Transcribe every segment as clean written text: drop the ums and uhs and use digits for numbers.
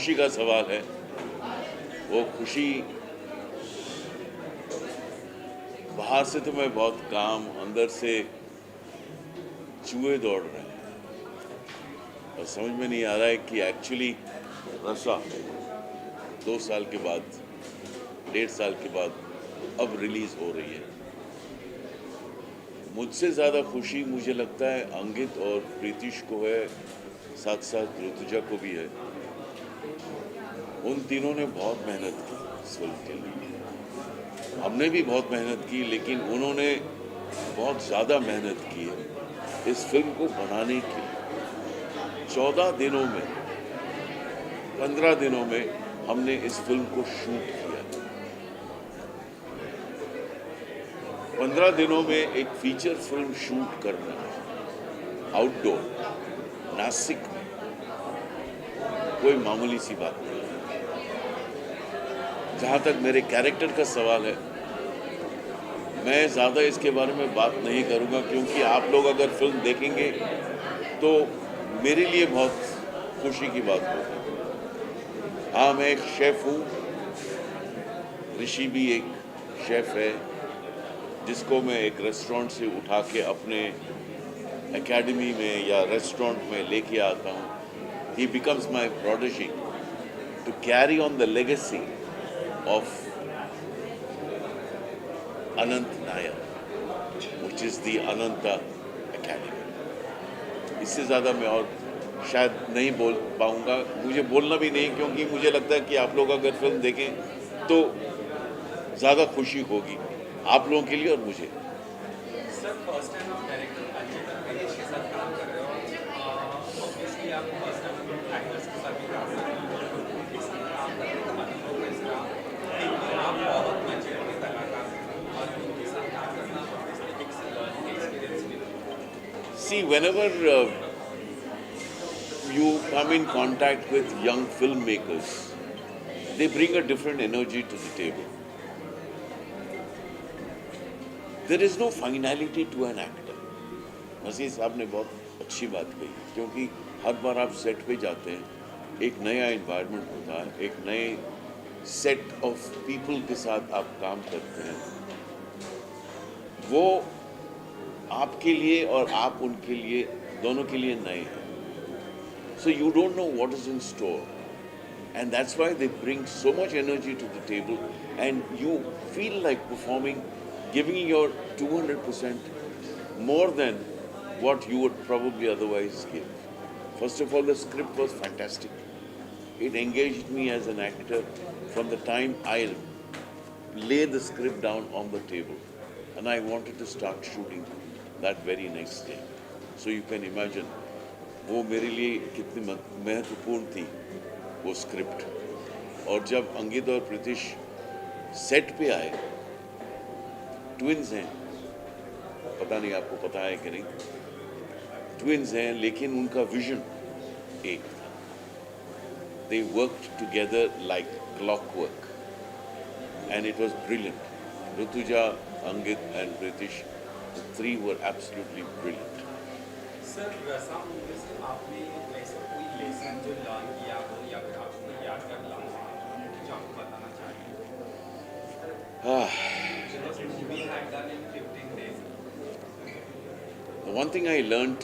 खुशी का सवाल है, वो खुशी बाहर से तो मैं बहुत काम, अंदर से चूहे दौड़ रहे हैं और समझ में नहीं आ रहा है कि एक्चुअली रसा 2 साल के बाद, 1.5 साल के बाद अब रिलीज हो रही है। मुझसे ज़्यादा खुशी मुझे लगता है अंकित और प्रीतिश को है, साथ साथ ऋतुजा को भी है। उन तीनों ने बहुत मेहनत की इस फिल्म के लिए। हमने भी बहुत मेहनत की, लेकिन उन्होंने बहुत ज़्यादा मेहनत की है इस फिल्म को बनाने के लिए। 14 दिनों में, 15 दिनों में हमने इस फिल्म को शूट किया। 15 दिनों में एक फीचर फिल्म शूट करना आउटडोर नासिक में कोई मामूली सी बात नहीं। जहाँ तक मेरे कैरेक्टर का सवाल है, मैं ज़्यादा इसके बारे में बात नहीं करूँगा, क्योंकि आप लोग अगर फिल्म देखेंगे तो मेरे लिए बहुत खुशी की बात होगी। हाँ, मैं एक शेफ़ हूँ, ऋषि भी एक शेफ़ है, जिसको मैं एक रेस्टोरेंट से उठा के अपने एकेडमी में या रेस्टोरेंट में लेके आता हूँ। He becomes my protege to carry on the legacy of Anant Nair, which is the Ananta Academy. इससे ज़्यादा मैं और शायद नहीं बोल पाऊँगा, मुझे बोलना भी नहीं, क्योंकि मुझे लगता है कि आप लोग अगर फिल्म देखें तो ज़्यादा खुशी होगी आप लोगों के लिए और मुझे। सर, फर्स्ट टाइम आप डायरेक्टर अजय देवगन के साथ काम कर रहे हो, ऑब्वियसली आप फर्स्ट टाइम एक्टर्स के साथ भी काम कर रहे हो, उनके साथ काम करने का अनुभव कैसा रहा? आप बहुत मैच्योर कलाकार और उनके साथ काम करना ऑब्वियसली एक लर्निंग एक्सपीरियंस भी है। See, whenever you come in contact with young filmmakers, they bring a different energy to the table. There is no finality to an actor. Naseer साहब ने बहुत अच्छी बात कही, क्योंकि हर बार आप सेट पे जाते हैं, एक नया एनवायरनमेंट होता है, एक नए सेट ऑफ पीपल के साथ आप काम करते हैं। वो आपके लिए और आप उनके लिए, दोनों के लिए नए हैं। So you don't know what is in store, and that's why they bring so much energy to the table, and you feel like performing, giving your 200% more than what you would probably otherwise give. First of all, the script was fantastic. It engaged me as an actor from the time I laid the script down on the table, and I wanted to start shooting that very next day. So you can imagine वो मेरे लिए कितनी महत्वपूर्ण थी वो script. और जब अंकित और प्रीतिश सेट पे आए, ट्विन्स हैं, पता नहीं आपको पता है कि नहीं, ट्विन्स हैं, लेकिन उनका विजन एक था। They worked together like clockwork, and it was brilliant. Rutuja, Ankit, and Pritish, the three were absolutely brilliant. Sir, रसा मूवी से आपने ऐसा कोई लेसन जो लर्न किया हो या फिर आपको यादगार लम्हा जो आपको बताना चाहिए? Movie had done in 15 days. The one thing I learned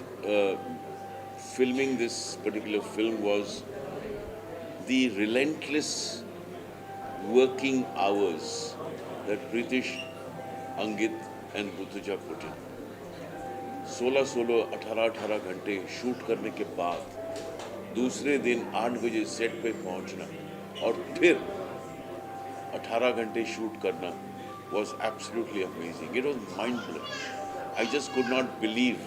filming this particular film was the relentless working hours that Pritish, Ankit, and Rutuja put in. 16-16, 18-18 घंटे शूट करने के बाद दूसरे दिन 8 बजे सेट पे पहुंचना और फिर 18 घंटे शूट करना was absolutely amazing. It was mind-blowing. I just could not believe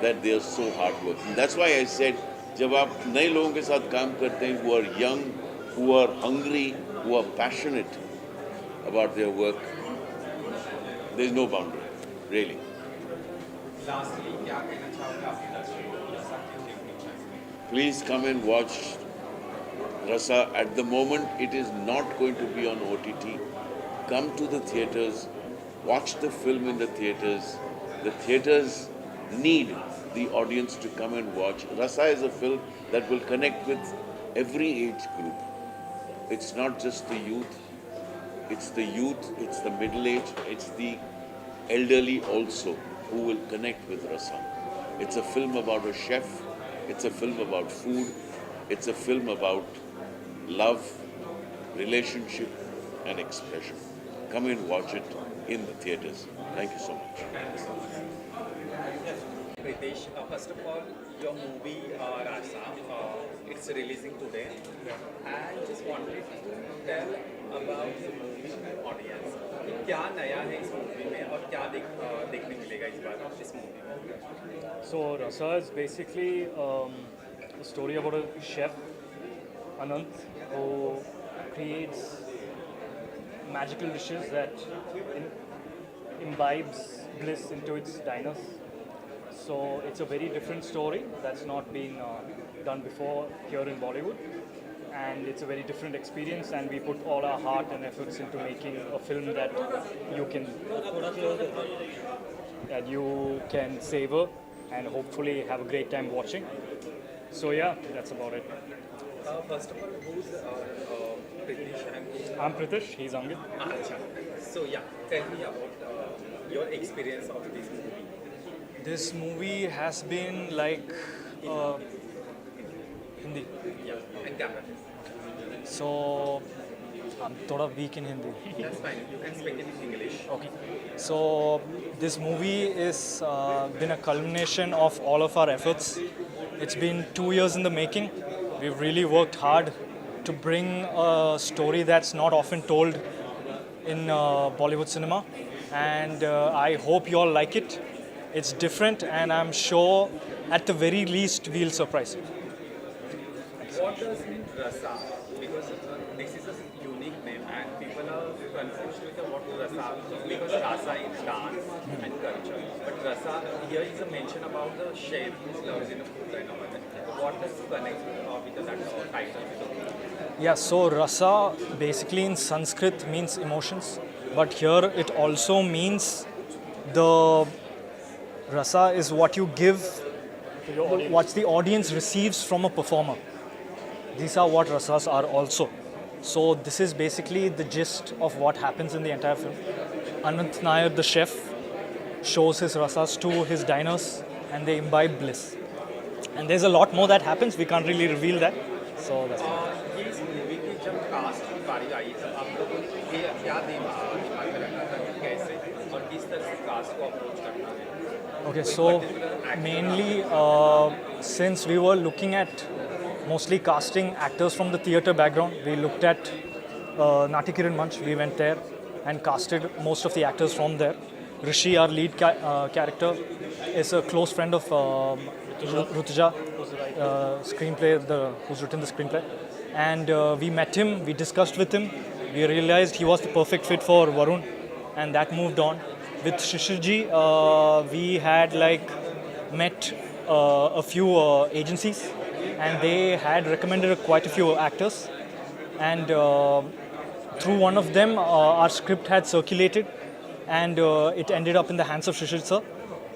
that they are so hard-working. That's why I said, जब आप नए लोगों के साथ काम करते हैं, who are young, who are hungry, who are passionate about their work, there is no boundary, really. Lastly क्या कहना चाहोगे आपके दर्शकों को रसा क्यों देखनी चाहिए? Please come and watch Rasa. At the moment, it is not going to be on OTT. Come to the theaters, watch the film in the theaters. The theaters need the audience to come and watch. Rasa is a film that will connect with every age group. It's not just the youth, it's the youth, it's the middle age, it's the elderly also who will connect with Rasa. It's a film about a chef, it's a film about food, it's a film about love, relationship, and expression. Come and watch it in the theatres. Thank you so much. Pritesh, first of all, your movie Rasa, it's releasing today. And just wanted to tell about the movie to audience. कि क्या नया है इस movie में और क्या देखने मिलेगा इस बार इस मूवी में? So Rasa is basically a story about a chef, Anant, who creates magical dishes that imbibes bliss into its diners. So it's a very different story that's not been done before here in Bollywood, and it's a very different experience. And we put all our heart and efforts into making a film that you can savor and hopefully have a great time watching. So yeah, that's about it. First of all, who's Pritesh and who's I'm Pritish, he's Angit. Acha. So yeah, tell me about your experience of this movie. This movie has been like Hindi. Yeah, and camera. So I'm थोड़ा weak in Hindi. That's fine. You can speak in English. Okay. So this movie is been a culmination of all of our efforts. It's been 2 years in the making. We've really worked hard to bring a story that's not often told in Bollywood cinema, and I hope you all like it. It's different, and I'm sure at the very least we'll surprise you. What does mean Rasa? Because this is a unique name and people are confused with what Rasa because Rasa is dance and culture. But Rasa, here is a mention about the chef who loves in the food and all that. What does connect with that title? Yeah, so Rasa basically in Sanskrit means emotions, but here it also means the Rasa is what you give, what the audience receives from a performer. These are what Rasas are also. So this is basically the gist of what happens in the entire film. Anant Nair, the chef, shows his Rasas to his diners and they imbibe bliss. And there's a lot more that happens, we can't really reveal that. So that's ये इस movie की जब cast की बारी आई तब आप लोगों ने क्या दिमाग में रखा था कि कैसे और किस तरह से कास्ट को अप्रोच करना है? Okay, so mainly since we were looking at mostly casting actors from the theatre background, we looked at Nati Kiran Manch, we went there and casted most of the actors from there. Rishi, our lead character, is a close friend of Rutuja, screenplay, who's written the screenplay. And we met him, we discussed with him, we realized he was the perfect fit for Varun, and that moved on. With Shishirji, we had met a few agencies, and they had recommended quite a few actors. And through one of them, our script had circulated, and it ended up in the hands of Shishir sir.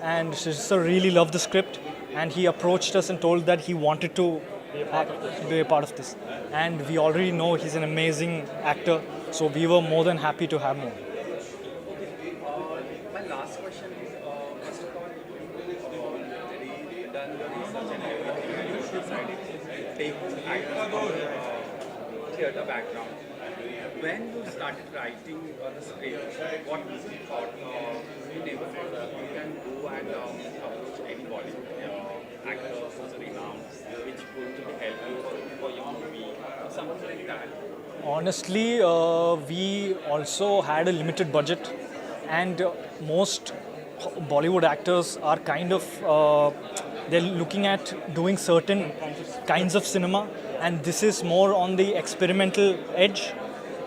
And Shishir sir really loved the script, and he approached us and told that he wanted to be a part of this. And we already know he's an amazing actor, so we were more than happy to have him. My last question is, first of all, you done the research and everything, and you decided to take actors from theatre background. When you started writing the script, what was the thought? You never thought that you can go and approach any Bollywood actor who's renowned, which could help you for your movie, or something like that? Honestly, we also had a limited budget, and most Bollywood actors are kind of they're looking at doing certain kinds of cinema, and this is more on the experimental edge.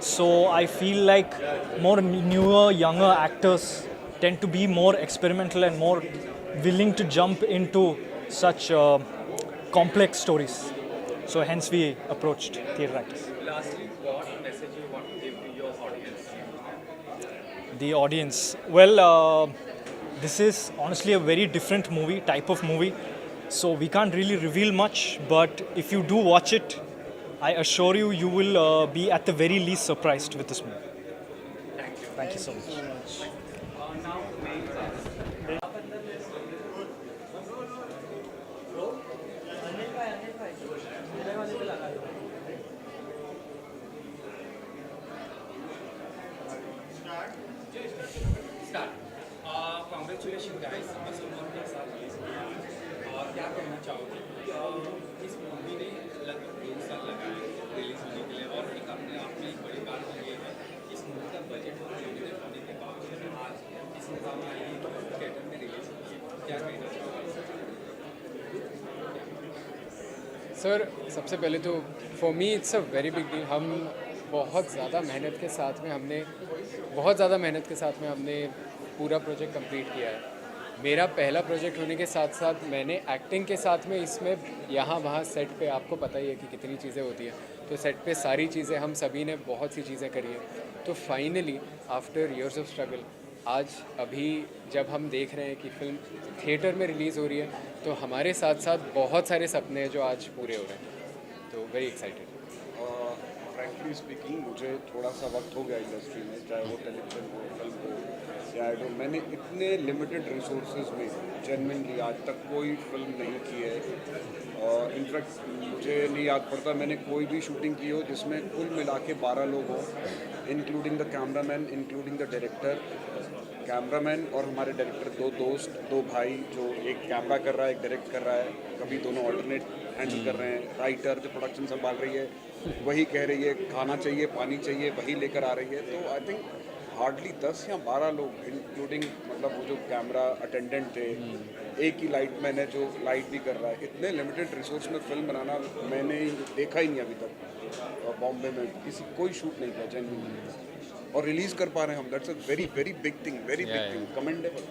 So I feel like more newer, younger actors tend to be more experimental and more willing to jump into such complex stories. So hence we approached theatre actors. Lastly, what message you want to give to your audience? The audience. Well, this is honestly a very different type of movie. So we can't really reveal much, but if you do watch it, I assure you, you will be at the very least surprised with this movie. Thank you so much. Start congratulation guys मस्त उमर के साथ release किया और क्या कहना चाहोगे इस movie ने लगभग 2 साल लगाए रिलीज होने के लिए और एक अपने आप में एक बड़ी बात ये है इस मूवी का बजट लिमिटेड होने के बावजूद आज इस मुकाम में आई थिएटर में रिलीज हुई है क्या कहना चाहोगे सर सबसे पहले तो for me it's a very big deal. हम बहुत ज़्यादा मेहनत के साथ में हमने पूरा प्रोजेक्ट कंप्लीट किया है। मेरा पहला प्रोजेक्ट होने के साथ साथ मैंने एक्टिंग के साथ में इसमें यहाँ वहाँ सेट पे आपको पता ही है कि कितनी चीज़ें होती हैं, तो सेट पे सारी चीज़ें हम सभी ने बहुत सी चीज़ें करी है। तो finally after years of struggle आज अभी जब हम देख रहे हैं कि फिल्म थिएटर में रिलीज़ हो रही है तो हमारे साथ साथ बहुत सारे सपने हैं जो आज पूरे हो रहे हैं, तो वेरी एक्साइटेड। फ्रैंकली स्पीकिंग मुझे थोड़ा सा वक्त हो गया इंडस्ट्री में, चाहे वो टेलीविज़न हो, फिल्म हो या आइडल। मैंने इतने लिमिटेड रिसोर्सेज में जेन्युइनली आज तक कोई फिल्म नहीं की है। और इनफैक्ट मुझे नहीं याद पड़ता मैंने कोई भी शूटिंग की हो जिसमें कुल मिला के 12 लोग हों, including the cameraman, including the director. Cameraman और हमारे डायरेक्टर 2 दोस्त, 2 भाई, जो एक कैमरा कर रहा है, एक डायरेक्ट कर रहा है, कभी दोनों ऑल्टरनेट हैंडल कर रहे हैं। राइटर जो प्रोडक्शन संभाल रही है वही कह रही है खाना चाहिए, पानी चाहिए, वही लेकर आ रही है। तो आई थिंक हार्डली 10 या 12 लोग, इंक्लूडिंग मतलब वो जो कैमरा अटेंडेंट थे, एक ही लाइट मैन है जो लाइट भी कर रहा है। इतने लिमिटेड रिसोर्स में फिल्म बनाना मैंने देखा ही नहीं अभी तक। बॉम्बे में कोई शूट नहीं किया जेन्युइनली, और रिलीज़ कर पा रहे हैं हम। That's a very very big thing, very big thing, commendable.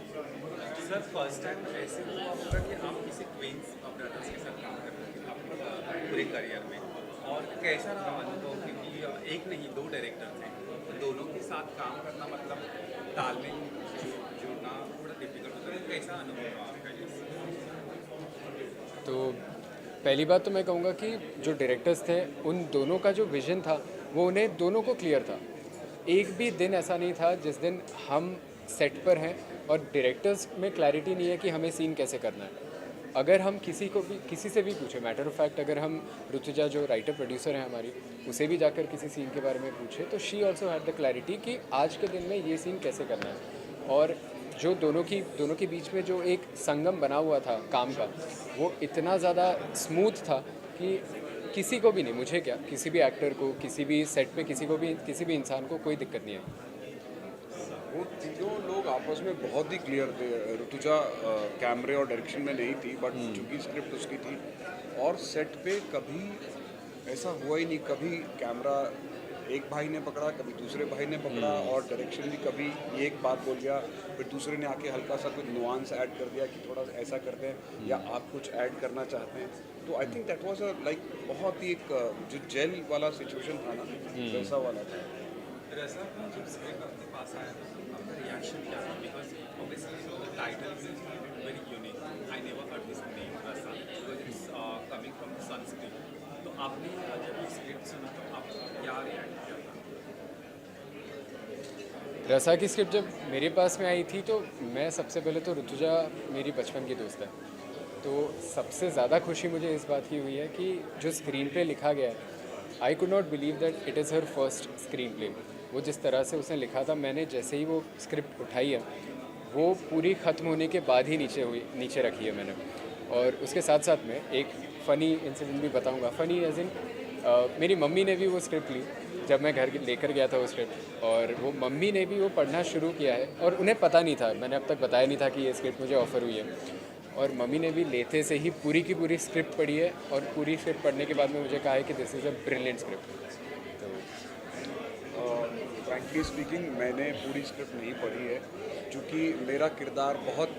Sir first time ऐसे हुआ होगा कि आप किसी क्वींस ब्रदर्स के साथ काम कर रहे थे अपने पूरे करियर में, और कैसा रहा अनुभव? क्योंकि एक नहीं 2 डायरेक्टर थे, तो दोनों के साथ काम करना मतलब तालमेल जुड़ना थोड़ा डिफिकल्ट होता है। कैसा अनुभव रहा आपका ये? तो पहली बात तो मैं कहूँगा कि जो डायरेक्टर्स थे उन दोनों का जो विज़न था वो उन्हें दोनों को क्लियर था। एक भी दिन ऐसा नहीं था जिस दिन हम सेट पर हैं और डायरेक्टर्स में क्लैरिटी नहीं है कि हमें सीन कैसे करना है। अगर हम किसी से भी पूछे, मैटर ऑफ फैक्ट अगर हम ऋतुजा जो राइटर प्रोड्यूसर हैं हमारी, उसे भी जाकर किसी सीन के बारे में पूछे तो she also had the clarity कि आज के दिन में ये सीन कैसे करना है। और जो दोनों के बीच में जो एक संगम बना हुआ था काम का, वो इतना ज़्यादा स्मूथ था कि किसी को भी नहीं, मुझे क्या, किसी भी एक्टर को, किसी भी सेट पे किसी भी इंसान को कोई दिक्कत नहीं आई। वो तीनों लोग आपस में बहुत ही क्लियर थे। ऋतुजा कैमरे और डायरेक्शन में नहीं थी, बट चूँकि स्क्रिप्ट उसकी थी। और सेट पे कभी ऐसा हुआ ही नहीं, कभी कैमरा एक भाई ने पकड़ा, कभी दूसरे भाई ने पकड़ा, और डायरेक्शन भी कभी ये एक बात बोल गया, फिर दूसरे ने आके हल्का सा कुछ नुआंस ऐड कर दिया कि थोड़ा ऐसा करते हैं या आप कुछ ऐड करना चाहते हैं। तो I think that was like बहुत ही एक जो जेल वाला सिचुएशन था ना, वैसा वाला था। रसा जब स्क्रिप्ट आपके पास आया आपका रिएक्शन क्या था? Because obviously the title is very unique, I never heard this name Rasa, because it's coming from the Sanskrit. तो आपने जब ये स्क्रिप्ट सुना तो आपने क्या रिएक्ट किया था? रसा की स्क्रिप्ट जब मेरे पास में आई थी तो मैं सबसे पहले तो ऋतुजा मेरी बचपन की दोस्त है, तो सबसे ज़्यादा खुशी मुझे इस बात की हुई है कि जो स्क्रीन प्ले लिखा गया है, I could not believe that it is her first screen play. वो जिस तरह से उसने लिखा था, मैंने जैसे ही वो स्क्रिप्ट उठाई है वो पूरी ख़त्म होने के बाद ही नीचे रखी है मैंने। और उसके साथ साथ में एक फ़नी इंसिडेंट भी बताऊंगा। फ़नी एज इन मेरी मम्मी ने भी वो स्क्रिप्ट ली जब मैं घर लेकर गया था वो स्क्रिप्ट, और वो मम्मी ने भी वो पढ़ना शुरू किया है और उन्हें पता नहीं था, मैंने अब तक बताया नहीं था कि ये स्क्रिप्ट मुझे ऑफ़र हुई है। और मम्मी ने भी लेते से ही पूरी की पूरी स्क्रिप्ट पढ़ी है, और पूरी स्क्रिप्ट पढ़ने के बाद में मुझे कहा है कि this is a brilliant script. Frankly speaking मैंने पूरी स्क्रिप्ट नहीं पढ़ी है, क्योंकि मेरा किरदार बहुत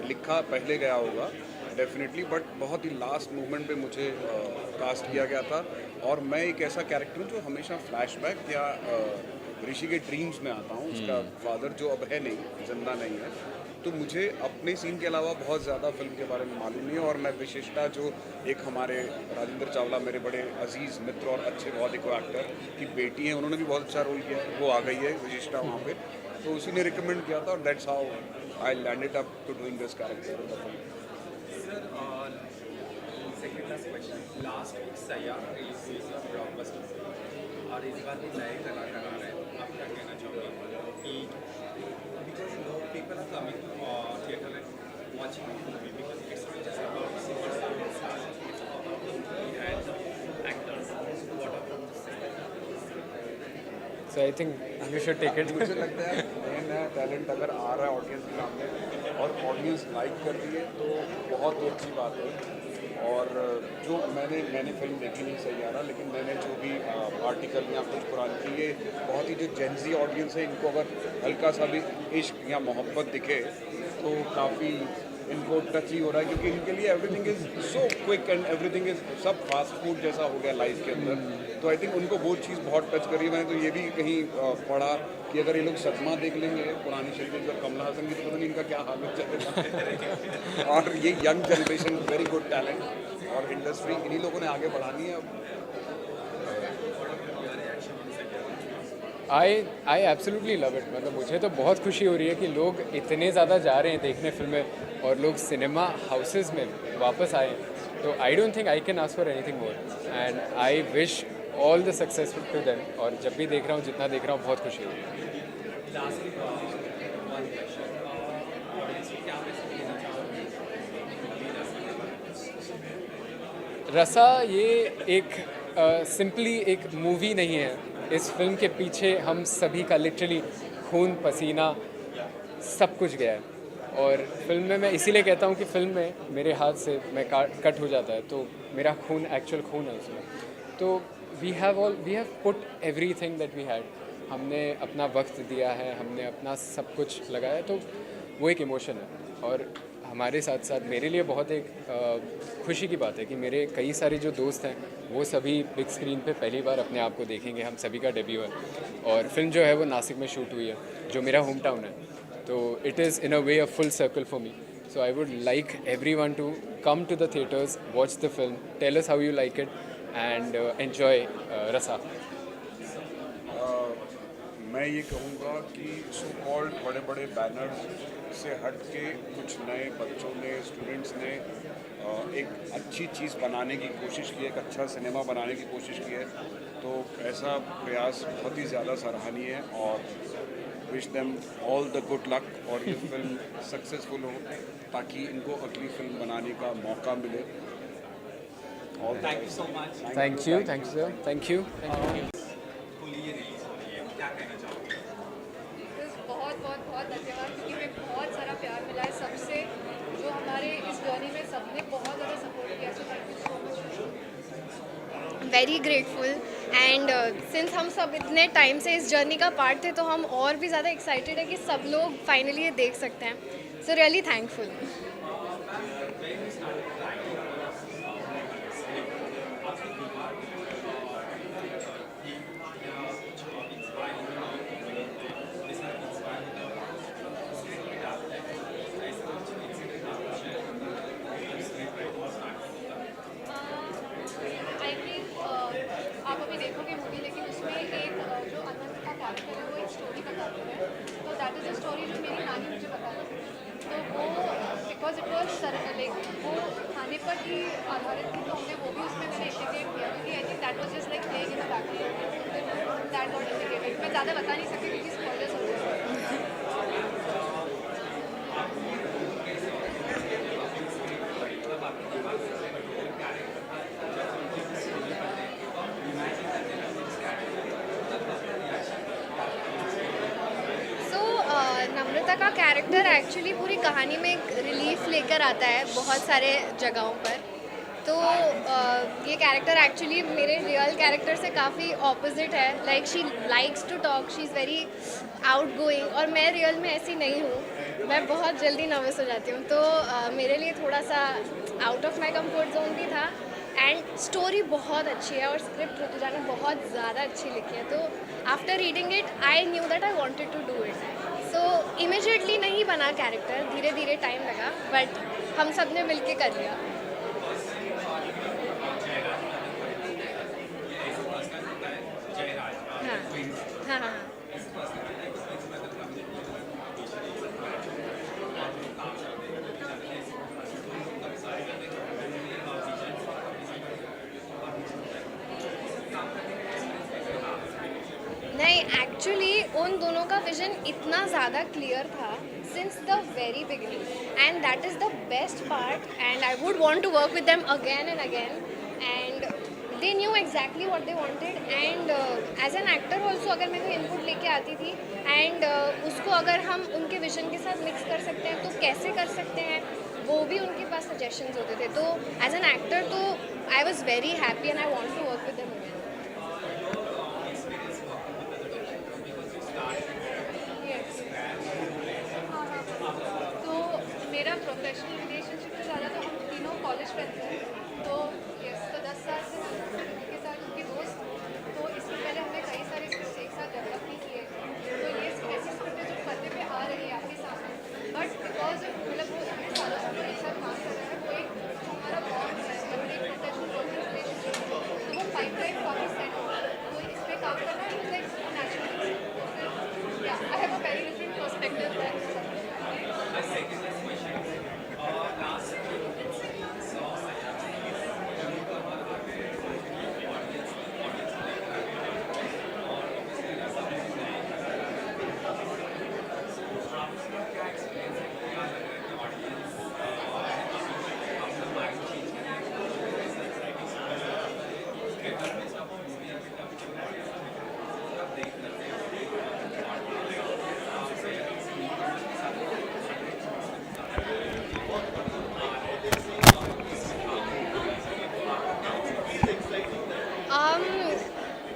लिखा पहले गया होगा डेफिनेटली, बट बहुत ही लास्ट मोमेंट पे मुझे कास्ट किया गया था। और मैं एक ऐसा कैरेक्टर हूँ जो हमेशा फ्लैशबैक या ऋषि के ड्रीम्स में आता हूँ। उसका फादर जो अब है नहीं, जिंदा नहीं है, तो मुझे अपने सीन के अलावा बहुत ज़्यादा फिल्म के बारे में मालूम नहीं है। और मैं विशिष्टा जो एक हमारे राजेंद्र चावला मेरे बड़े अजीज़ मित्र और अच्छे बहुत एक एक्टर की बेटी हैं, उन्होंने भी बहुत अच्छा रोल किया है, वो आ गई है विशिष्टा वहाँ पे, तो उसी ने रिकमेंड किया था और that's how I landed up to doing this character in the film. Sir second last question, last week Saiyaara release हुई थी ब्लॉकबस्टर और इस बार भी नए कलाकार आ रहे हैं, आप क्या कहना चाहोगे कि because people are coming theatre and watching movie because it's not just about singers and stars, it's about the movie and actors what are from the So I think you should take it. मुझे लगता है नया नया talent अगर आ रहा है audience के सामने और ऑडियंस लाइक कर रही है तो बहुत ही अच्छी बात है। और जो मैंने फिल्म देखी नहीं सैयारा, लेकिन मैंने जो भी आर्टिकल या कुछ पुरानी ये बहुत ही जो जेंजी ऑडियंस है, इनको अगर हल्का सा भी इश्क या मोहब्बत दिखे तो काफ़ी इनको टच ही हो रहा है, क्योंकि इनके लिए everything is so quick and everything is सब फास्ट फूड जैसा हो गया लाइफ के अंदर। तो आई थिंक उनको वो चीज़ बहुत टच करी है। मैंने तो ये भी कहीं पढ़ा कि अगर ये लोग सदमा देख लेंगे पुरानी शरीफ और कमला हसन की, तो पता नहीं इनका क्या हाल हो जाएगा। और ये young generation very good talent और इंडस्ट्री इन्हीं लोगों ने आगे बढ़ानी है अब। I absolutely love it. मतलब मुझे तो बहुत खुशी हो रही है कि लोग इतने ज़्यादा जा रहे हैं देखने फिल्में और लोग सिनेमा हाउसेस में वापस आए हैं। तो I don't think I can ask for anything more and I wish all the successful to them. और जब भी देख रहा हूँ, जितना देख रहा हूँ, बहुत खुशी हो रही है। लास्टली वन क्वेश्चन, ऑडियंस को क्या मैसेज देना चाहोगे रसा ये एक सिंपली एक मूवी नहीं है। इस फिल्म के पीछे हम सभी का लिटरली खून पसीना सब कुछ गया है। और फिल्म में मैं इसीलिए कहता हूँ कि फिल्म में मेरे हाथ से मैं कट हो जाता है तो मेरा खून एक्चुअल खून है उसमें। तो we have put everything that we had. हमने अपना वक्त दिया है, हमने अपना सब कुछ लगाया, तो वो एक इमोशन है। और हमारे साथ साथ मेरे लिए बहुत एक खुशी की बात है कि मेरे कई सारे जो दोस्त हैं वो सभी बिग स्क्रीन पे पहली बार अपने आप को देखेंगे। हम सभी का डेब्यू है और फिल्म जो है वो नासिक में शूट हुई है, जो मेरा होम टाउन है। तो it is in a way a full circle for me. So I would like everyone to come to the theatres, watch the film, tell us how you like it and enjoy Rasa. मैं ये कहूँगा कि so called बड़े बड़े banners से हट के कुछ नए बच्चों ने, स्टूडेंट्स ने एक अच्छी चीज़ बनाने की कोशिश की है, एक अच्छा सिनेमा बनाने की कोशिश की है। तो ऐसा प्रयास बहुत ही ज़्यादा सराहनीय है और wish them all the good luck और ये फिल्म सक्सेसफुल हो ताकि इनको अगली फिल्म बनाने का मौका मिले। Thank you so much. Thank you sir, thank you. Holi ये रिलीज हो रही है, क्या कहना चाहोगे? बहुत बहुत बहुत धन्यवाद, क्योंकि हमें बहुत सारा प्यार मिला है सबसे, जो हमारे इस जर्नी में सबने बहुत ज़्यादा सपोर्ट किया। So thank you so much. Very grateful and since हम सब इतने टाइम से इस जर्नी का पार्ट थे, तो हम और भी ज़्यादा एक्साइटेड है कि सब लोग फाइनली ये देख सकते हैं। So really thankful. I think आप अभी देखोगे मूवी, लेकिन उसमें एक जो अनंत का कैरेक्टर है वो एक स्टोरी बताते हैं। तो दैट इज़ अ स्टोरी जो मेरी नानी मुझे बताती थी। तो वो बिकॉज इट वॉज लाइक वो खाने पर ही आधारित थी, तो हमने वो भी उसमें मैंने इंटीग्रेट किया, क्योंकि I think that was just like playing in the background, that what integrated. मैं ज़्यादा बता नहीं सकती क्योंकि स्पॉयलर्स हो गए। नम्रता का कैरेक्टर एक्चुअली पूरी कहानी में एक रिलीफ लेकर आता है बहुत सारे जगहों पर। तो ये कैरेक्टर एक्चुअली मेरे रियल कैरेक्टर से काफ़ी ऑपोजिट है। Like she likes to talk, she is very outgoing, और मैं रियल में ऐसी नहीं हूँ। मैं बहुत जल्दी नर्वस हो जाती हूँ। तो मेरे लिए थोड़ा सा out of my comfort zone भी था। एंड स्टोरी बहुत अच्छी है और स्क्रिप्ट ऋतुजा ने बहुत ज़्यादा अच्छी लिखी है। तो after reading it I knew that I wanted to do it. So immediately नहीं बना कैरेक्टर, धीरे धीरे टाइम लगा, बट हम सब ने मिल के कर लिया। हाँ हाँ हाँ हाँ। नहीं, एक्चुअली उन दोनों का विजन इतना ज़्यादा क्लियर था since the very beginning, and that is the best part, and I would want to work with them again and again, and they knew exactly what they wanted, and as an actor also अगर मैं कोई input लेके आती थी and उसको अगर हम उनके विजन के साथ मिक्स कर सकते हैं तो कैसे कर सकते हैं, वो भी उनके पास सजेशंस होते थे। तो एज एन एक्टर तो I was very happy and I want to work with them again. तो मेरा प्रोफेशनल रिलेशनशिप से ज़्यादा तो हम तीनों कॉलेज फ्रेंड्स हैं, तो यस, तो 10 साल से हम उनके साथ उनके दोस्त, तो इससे पहले हमने कई सारे स्क्रिप्ट एक साथ डेवलप भी किए, तो ये ऐसी स्क्रिप्ट है जो पर्दे पे आ रही है आपके सामने, बट बिकॉज मतलब वो इतने सालों से एक साथ काम कर रहे हैं, वो एक हमारा बॉन्ड है, मतलब एक प्रोफेशनल रिलेशनशिप, तो वो पाइपलाइन काफ़ी सेट हो, तो इस पर काम करना is like natural. Yeah I have a very different perspective that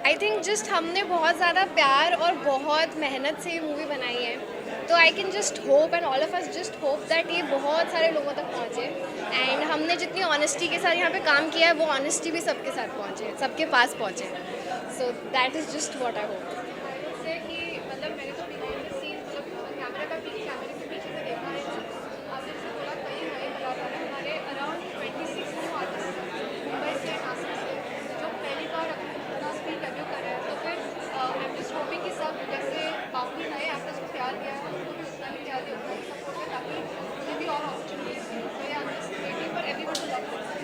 I think just हमने बहुत ज़्यादा प्यार और बहुत मेहनत से ये मूवी बनाई है, तो I can just hope and all of us just hope that ये बहुत सारे लोगों तक पहुँचे, एंड हमने जितनी ऑनेस्टी के साथ यहाँ पे काम किया है वो ऑनेस्टी भी सबके साथ पहुँचे, सबके पास पहुँचे, so that is just what I hope. से कि मतलब मैंने तो बिहाइंड द सीन मतलब कैमरे के पीछे से देखा है, आपने जैसे बोला कई नए कलाकार हैं हमारे अराउंड 26 न्यू आर्टिस्ट मुंबई से, नासिक से, जो पहली बार अपना स्क्रीन डेब्यू कर रहे हैं, तो फिर आई एम जस्ट होपिंग कि सब जैसे बाकी नए एक्टर्स को प्यार दिया है उनको भी उतना ही प्यार दिया, उतना ही सपोर्ट है, ताकि उन्हें भी और अपॉर्चुनिटीज मिले। तो I am just waiting for everyone to love this.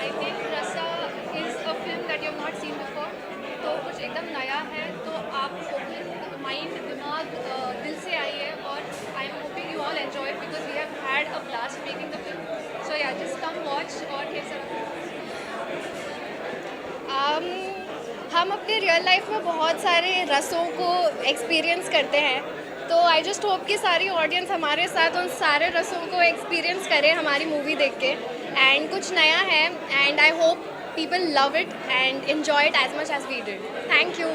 I think Rasa is a film that you have not seen before, तो कुछ एकदम नया है, तो आप ओपन माइंड, दिमाग, दिल से आई है, और I am hoping you all enjoy it because we have had a blast making the film, so yeah just come watch और ढेर सारा। हम अपने रियल लाइफ में बहुत सारे रसों को एक्सपीरियंस करते हैं, तो आई जस्ट होप कि सारी ऑडियंस हमारे साथ उन सारे रसों को एक्सपीरियंस करे हमारी मूवी देख के, एंड कुछ नया है, and I hope people love it and enjoy it as much as we did. Thank you.